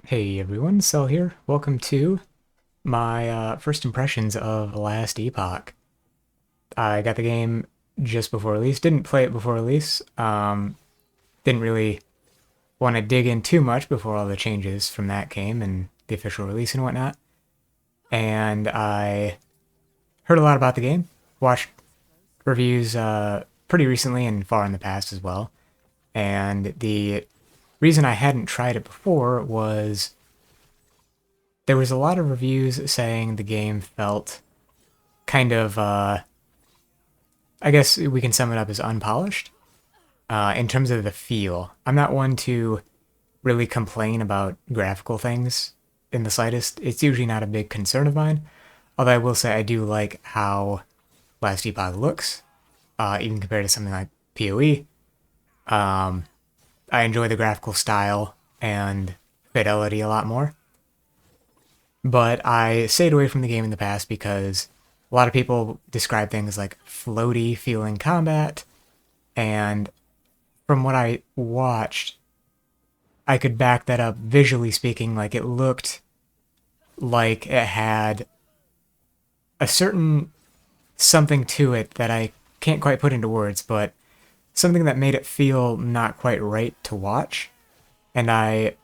Hey everyone, Cell here. Welcome to my first impressions of Last Epoch. I got the game just before release, didn't play it before release, didn't really want to dig in too much before all the changes from that came and the official release and whatnot. And I heard a lot about the game, watched reviews pretty recently and far in the past as well. And the reason I hadn't tried it before was there was a lot of reviews saying the game felt kind of, I guess we can sum it up as unpolished in terms of the feel. I'm not one to really complain about graphical things in the slightest. It's usually not a big concern of mine. Although I will say I do like how Last Epoch looks, even compared to something like PoE. I enjoy the graphical style and fidelity a lot more. But I stayed away from the game in the past because a lot of people describe things like floaty feeling combat, and from what I watched, I could back that up visually speaking. Like it looked like it had a certain something to it that I can't quite put into words, but something that made it feel not quite right to watch. And I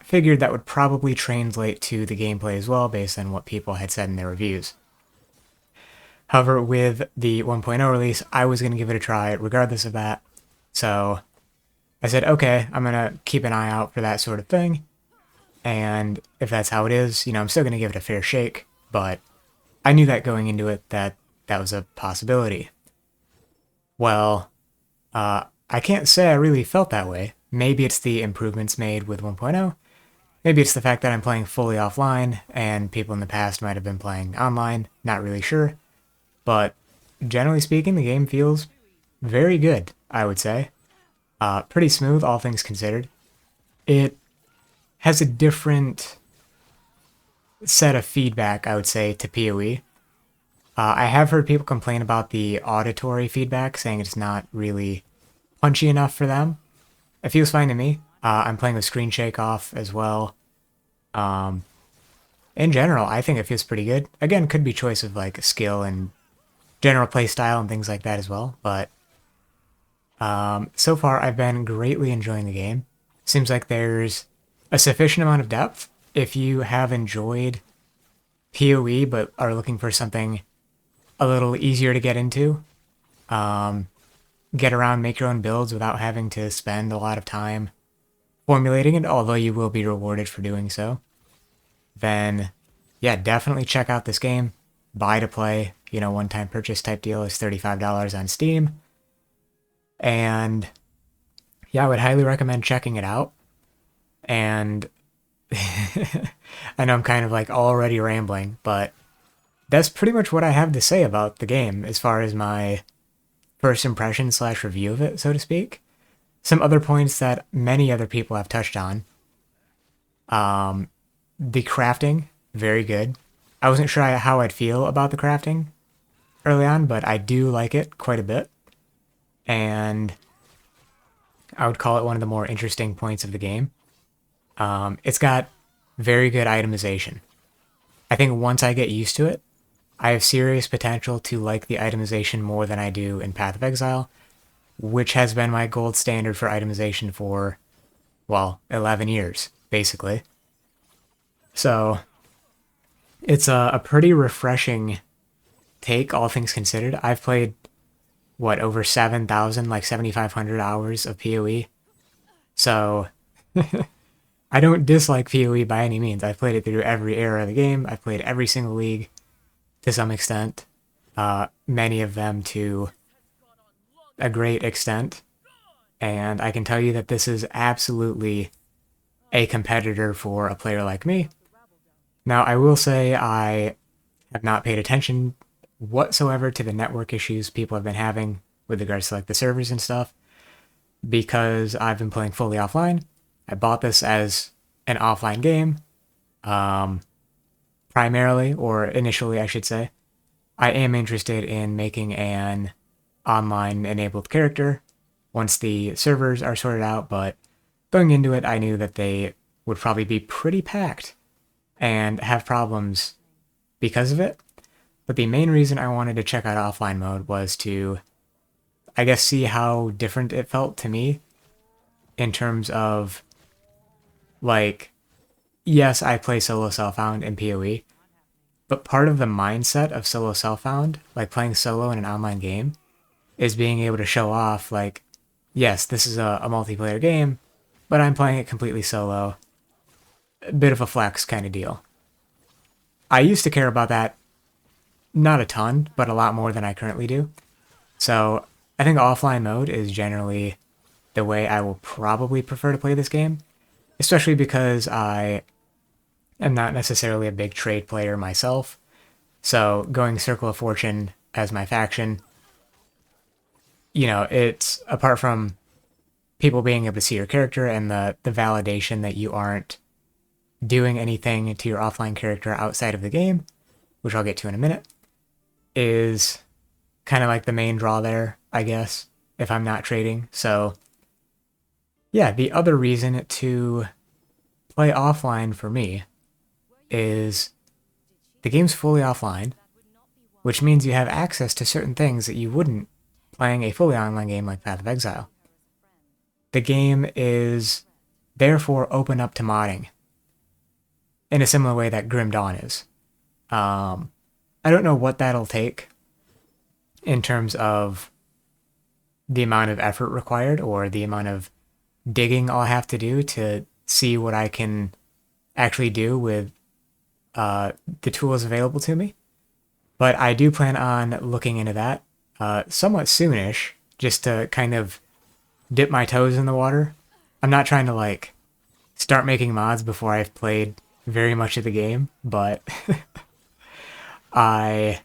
figured that would probably translate to the gameplay as well based on what people had said in their reviews. However, with the 1.0 release, I was going to give it a try regardless of that. So I said, okay, I'm going to keep an eye out for that sort of thing. And if that's how it is, I'm still going to give it a fair shake. But I knew that going into it that that was a possibility. Well, I can't say I really felt that way. Maybe it's the improvements made with 1.0. Maybe it's the fact that I'm playing fully offline and people in the past might have been playing online. Not really sure. But generally speaking, the game feels very good, I would say. Pretty smooth, all things considered. It has a different set of feedback, I would say, to PoE. I have heard people complain about the auditory feedback, saying it's not really punchy enough for them. It feels fine to me. I'm playing with screen shake off as well. Um, in general, I think it feels pretty good. Again, could be choice of like skill and general play style and things like that as well. But so far, I've been greatly enjoying the game. Seems like there's a sufficient amount of depth. If you have enjoyed PoE but are looking for something a little easier to get into, um, get around, make your own builds without having to spend a lot of time formulating it, although you will be rewarded for doing so, then yeah, definitely check out this game. Buy to play, one-time purchase type deal is $35 on Steam. And yeah, I would highly recommend checking it out. And I know I'm kind of like already rambling, but that's pretty much what I have to say about the game as far as my first impression slash review of it, so to speak. Some other points that many other people have touched on. The crafting, very good. I wasn't sure how I'd feel about the crafting early on, but I do like it quite a bit. And I would call it one of the more interesting points of the game. It's got very good itemization. I think once I get used to it, I have serious potential to like the itemization more than I do in Path of Exile, which has been my gold standard for itemization for, well, 11 years, basically. So it's a pretty refreshing take, all things considered. I've played, what, over 7,000, like 7,500 hours of PoE. So I don't dislike PoE by any means. I've played it through every era of the game. I've played every single league to some extent, many of them to a great extent. And I can tell you that this is absolutely a competitor for a player like me. Now, I will say I have not paid attention whatsoever to the network issues people have been having with regards to like the servers and stuff because I've been playing fully offline. I bought this as an offline game, primarily, or initially, I should say. I am interested in making an online enabled character once the servers are sorted out, but going into it, I knew that they would probably be pretty packed and have problems because of it. But the main reason I wanted to check out offline mode was to, I guess, see how different it felt to me in terms of, like, yes, I play solo self-found in PoE, but part of the mindset of solo self-found, like playing solo in an online game, is being able to show off, like, yes, this is a multiplayer game, but I'm playing it completely solo. A bit of a flex kind of deal. I used to care about that, not a ton, but a lot more than I currently do. So I think offline mode is generally the way I will probably prefer to play this game, especially because I am not necessarily a big trade player myself. So going Circle of Fortune as my faction, it's apart from people being able to see your character and the validation that you aren't doing anything to your offline character outside of the game, which I'll get to in a minute, is kind of like the main draw there, I guess, if I'm not trading. So yeah, the other reason to play offline for me is the game's fully offline, which means you have access to certain things that you wouldn't playing a fully online game like Path of Exile. The game is therefore open up to modding in a similar way that Grim Dawn is. I don't know what that'll take in terms of the amount of effort required or the amount of digging I'll have to do to see what I can actually do with the tools available to me. But I do plan on looking into that somewhat soonish, just to kind of dip my toes in the water. I'm not trying to like start making mods before I've played very much of the game, but I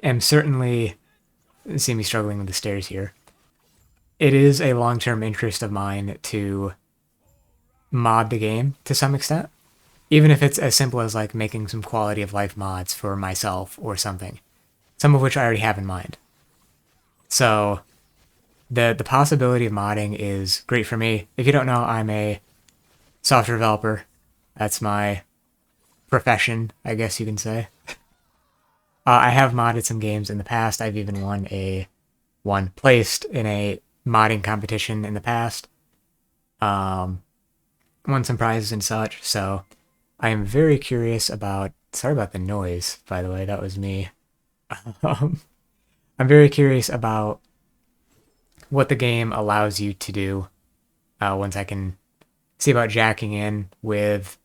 am certainly, see me struggling with the stairs here. It is a long-term interest of mine to mod the game to some extent, even if it's as simple as like making some quality of life mods for myself or something, some of which I already have in mind. So the possibility of modding is great for me. If you don't know, I'm a software developer. That's my profession, I guess you can say. I have modded some games in the past. I've even won placed in a modding competition in the past. Won some prizes and such. So I am very curious about. Sorry about the noise, by the way. That was me. I'm very curious about what the game allows you to do once I can see about jacking in with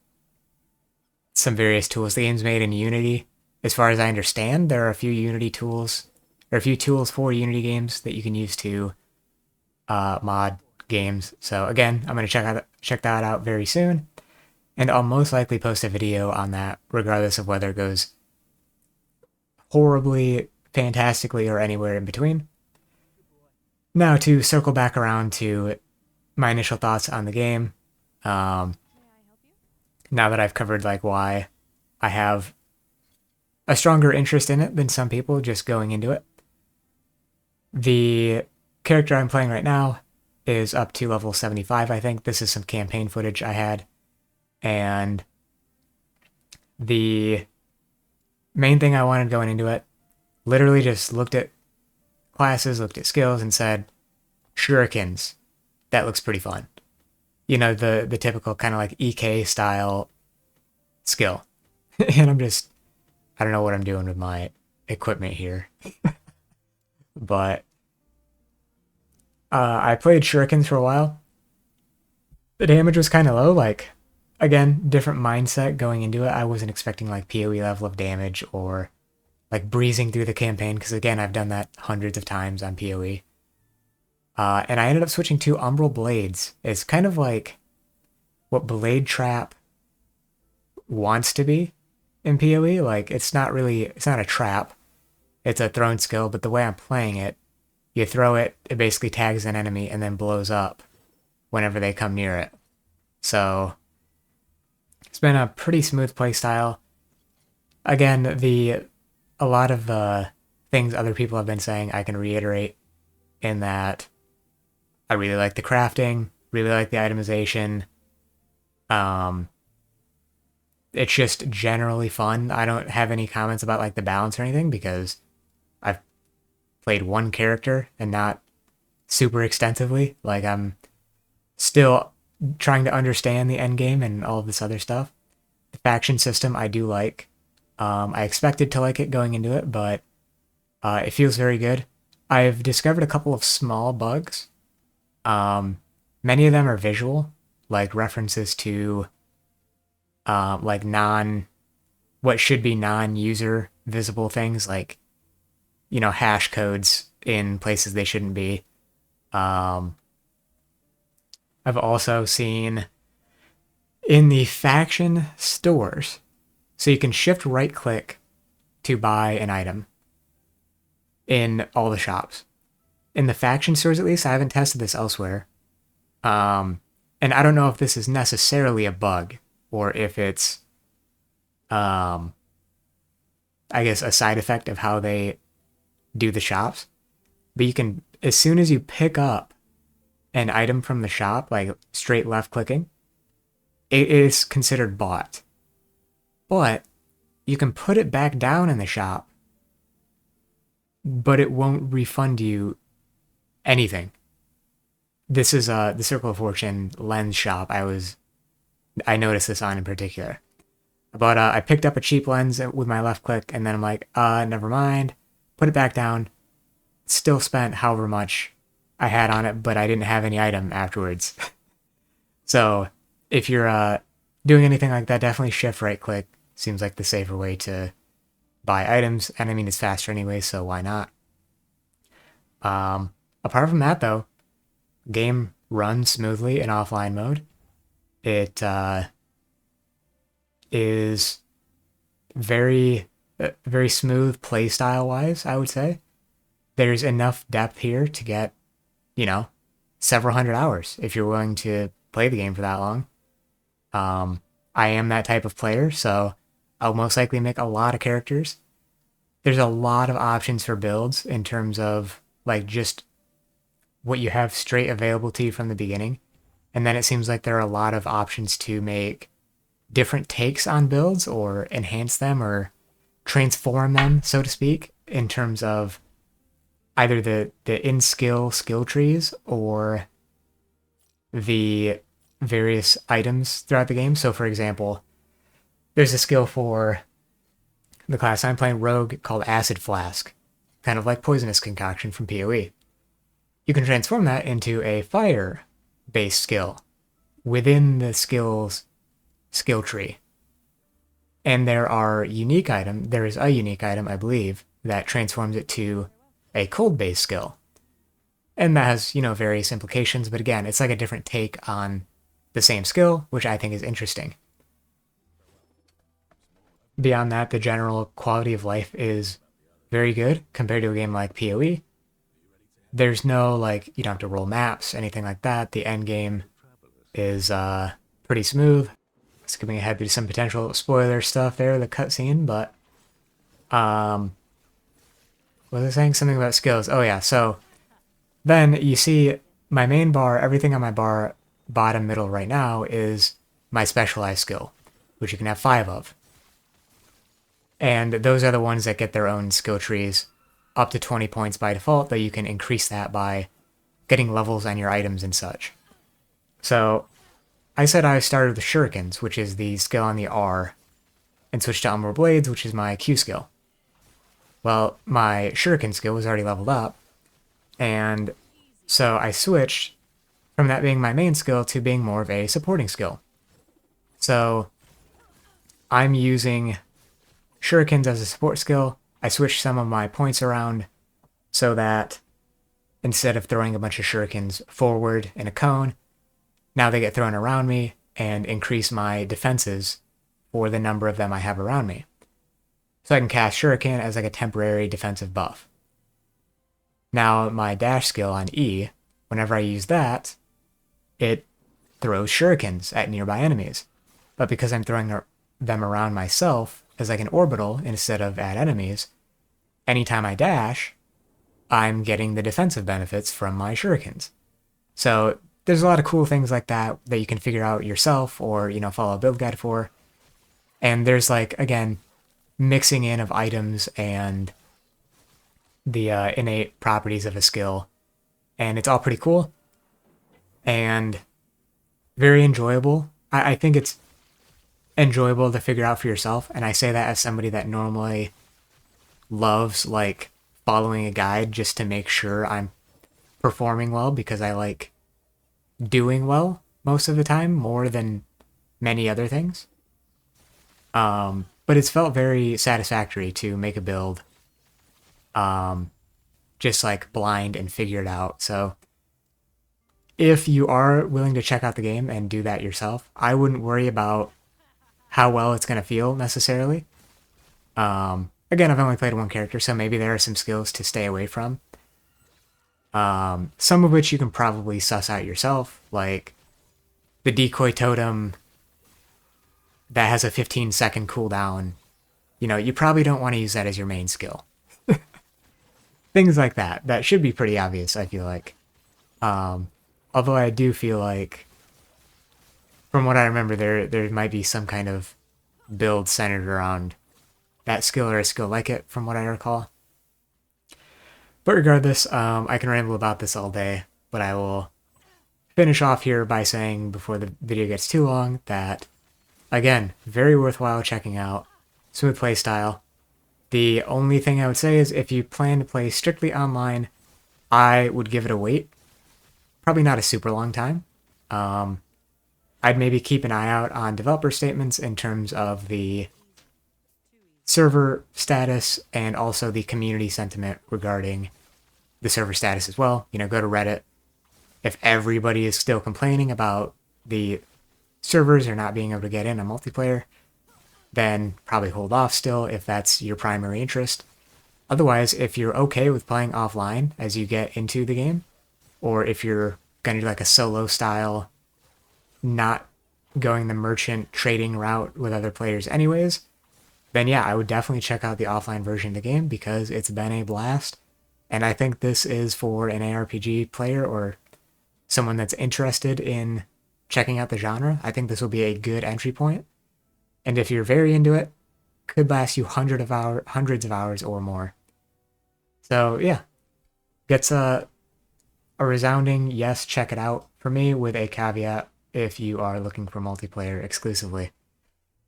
some various tools. The game's made in Unity. As far as I understand, there are a few Unity tools, or a few tools for Unity games that you can use to mod games. So again, I'm going to check that out very soon, and I'll most likely post a video on that, regardless of whether it goes horribly, fantastically, or anywhere in between. Now to circle back around to my initial thoughts on the game. Now that I've covered like why I have a stronger interest in it than some people just going into it. The character I'm playing right now is up to level 75, I think. This is some campaign footage I had. And the main thing I wanted going into it, literally just looked at classes, looked at skills, and said, shurikens, that looks pretty fun. You know, the typical kind of like EK style skill. And I don't know what I'm doing with my equipment here. But I played shurikens for a while. The damage was kind of low. Like, again, different mindset going into it. I wasn't expecting like PoE level of damage or like breezing through the campaign, because again, I've done that hundreds of times on PoE. And I ended up switching to Umbral Blades. It's kind of like what Blade Trap wants to be in PoE. Like, it's not a trap. It's a thrown skill, but the way I'm playing it, you throw it, it basically tags an enemy and then blows up whenever they come near it. So it's been a pretty smooth play style. Again, a lot of the things other people have been saying I can reiterate, in that I really like the crafting, really like the itemization. Um, it's just generally fun. I don't have any comments about like the balance or anything because I've played one character and not super extensively. Like I'm still trying to understand the end game and all of this other stuff. The faction system I do like. I expected to like it going into it, but it feels very good. I've discovered a couple of small bugs. Many of them are visual, like references to like what should be non-user visible things, like hash codes in places they shouldn't be. Um, I've also seen in the faction stores, so you can shift right click to buy an item in all the shops. In the faction stores, at least, I haven't tested this elsewhere. And I don't know if this is necessarily a bug or if it's, um, I guess, a side effect of how they do the shops. But you can, as soon as you pick up an item from the shop, like straight left clicking, it is considered bought. But you can put it back down in the shop, but it won't refund you anything. This is the Circle of Fortune lens shop I noticed this on in particular. But I picked up a cheap lens with my left click, and then I'm like, never mind. Put it back down. Still spent however much I had on it, but I didn't have any item afterwards. So if you're doing anything like that, definitely shift right click. Seems like the safer way to buy items, and I mean it's faster anyway, so why not? Apart from that, though, game runs smoothly in offline mode. It is very smooth play style wise, I would say. There's enough depth here to get, you know, several hundred hours if you're willing to play the game for that long. I am that type of player, so I'll most likely make a lot of characters. There's a lot of options for builds in terms of like just what you have straight available to you from the beginning. And then it seems like there are a lot of options to make different takes on builds or enhance them or transform them, so to speak, in terms of either the skill trees or the various items throughout the game. So for example, there's a skill for the class I'm playing, Rogue, called Acid Flask, kind of like Poisonous Concoction from PoE. You can transform that into a fire-based skill within the skill's skill tree. And there is a unique item, I believe, that transforms it to a cold-based skill. And that has, various implications, but again, it's like a different take on the same skill, which I think is interesting. Beyond that, the general quality of life is very good compared to a game like PoE. There's no, you don't have to roll maps, anything like that. The end game is pretty smooth. Skipping ahead to some potential spoiler stuff there, the cutscene, but what was I saying? Something about skills. Oh yeah, so then you see my main bar, everything on my bar bottom middle right now is my specialized skill, which you can have 5 of. And those are the ones that get their own skill trees up to 20 points by default, though you can increase that by getting levels on your items and such. So I said I started with Shurikens, which is the skill on the R, and switched to Umbral Blades, which is my Q skill. Well, my Shuriken skill was already leveled up, and so I switched from that being my main skill to being more of a supporting skill. So I'm using Shurikens as a support skill. I switched some of my points around so that instead of throwing a bunch of Shurikens forward in a cone, now they get thrown around me and increase my defenses for the number of them I have around me. So I can cast Shuriken as like a temporary defensive buff. Now my dash skill on E, whenever I use that, it throws Shurikens at nearby enemies. But because I'm throwing them around myself as like an orbital instead of at enemies, anytime I dash, I'm getting the defensive benefits from my Shurikens. So there's a lot of cool things like that that you can figure out yourself or, follow a build guide for. And there's like, again, mixing in of items and the innate properties of a skill. And it's all pretty cool and very enjoyable. I think it's enjoyable to figure out for yourself. And I say that as somebody that normally loves like following a guide just to make sure I'm performing well because I like doing well most of the time more than many other things. But it's felt very satisfactory to make a build just like blind and figure it out. So if you are willing to check out the game and do that yourself, I wouldn't worry about how well it's going to feel necessarily. Again, I've only played one character, so maybe there are some skills to stay away from. Some of which you can probably suss out yourself, like the decoy totem that has a 15-second cooldown. You probably don't want to use that as your main skill. Things like that. That should be pretty obvious, I feel like. Although I do feel like, from what I remember, there might be some kind of build centered around that skill or a skill like it, from what I recall. But regardless, I can ramble about this all day, but I will finish off here by saying, before the video gets too long, that, again, very worthwhile checking out. Smooth playstyle. The only thing I would say is if you plan to play strictly online, I would give it a wait. Probably not a super long time. I'd maybe keep an eye out on developer statements in terms of the server status and also the community sentiment regarding the server status as well. Go to Reddit. If everybody is still complaining about the servers or not being able to get in a multiplayer, then probably hold off still if that's your primary interest. Otherwise, if you're okay with playing offline as you get into the game, or if you're going to do like a solo style, not going the merchant trading route with other players anyways, then yeah, I would definitely check out the offline version of the game because it's been a blast. And I think this is for an ARPG player or someone that's interested in checking out the genre. I think this will be a good entry point. And if you're very into it, could last you hundreds of hours or more. So yeah, gets a resounding yes, check it out for me, with a caveat if you are looking for multiplayer exclusively.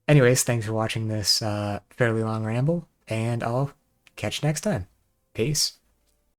Anyways, thanks for watching this fairly long ramble, and I'll catch you next time. Peace.